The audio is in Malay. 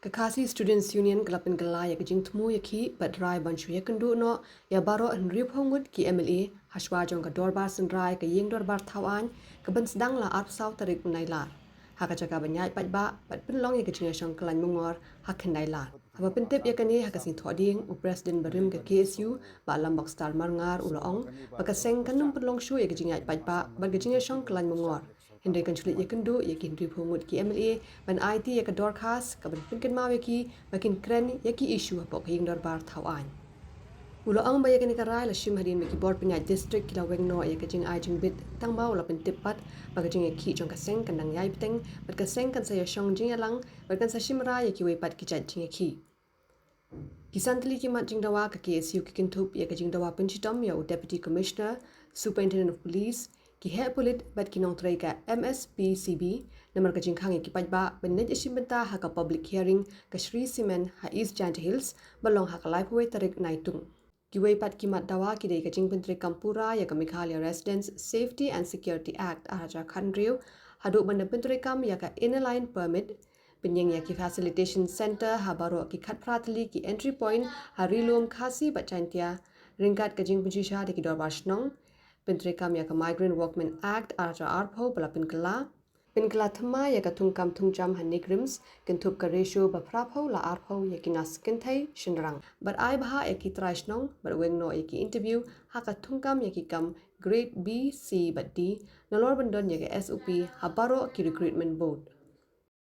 KSU Students Union kelapin gelai ya kejing temu ya ki badrai bancu ya kendu no ya baro henry phongut ki MLA haswa jong ka Dorbar Synrai ka yeng Dorbar Thawan ka ban sedang la ap sau tarik nai la ha ka jaga banyai pat ba pat pin long ya kejing shong klan mungor ha ken nai la ha pin tip ya kani ha ka sing thoding u president barim ka KSU ba lambok star marngar ulong ba ka seng kanum pin long shu ya kejing ai pat ba ba kejing shong klan mungor Hindai kan sulit ya kendu ya kin ri phongut ki MLA ban IT ya ka dorkhas ka ban pinkin maw ya ki makin kren ya ki issue ha pok hing Dorbar Thawan ulo ang ba ya kan karai la shim hadin ki board pinya district kila weng no ya ka jing ai jing bit tang baw la pin tipat ba ka jing ya ki jong ka seng kan dang yai piteng ba ka seng kan sa ya shong jing ya lang ba kan sa shimra ya ki wei pat ki chat jing ya ki Kisan tali ki mat jing dawa ka KSU ki kintup ya ka jing dawa pinchitom ya u deputy commissioner superintendent of police ki he pulit bat ki nong tray ka MSPCB namar ka jing khang ki pajba benet isim benta ha ka public hearing ka Shri Cement ha East Giant Hills balong ha ka live way tarik naitung ki wei pat ki mat dawa ki dei ka jing pentri kampura ya ka Mikhalia Residence Safety and Security Act araja khandriu hadu banda pentri kam ya ka inner line permit penyeng ya ki facilitation center ha baro ki khat pratli ki entry point ha rilum khasi bachantia ringkat ka jing pujisha de ki Dorbar Snong Pentri kam ya ka Migrant Workmen Act araja arpho bala pinkala thma ya ka thungkam thungjam han negrims kintup ka ratio ba prapho la arpho ya ki nas kinthai shinrang but ai bha ya ki traishnong but weng no ya ki interview ha ka thungkam ya ki kam grade B C but D nolor bandon ya ka SOP ha baro ki recruitment board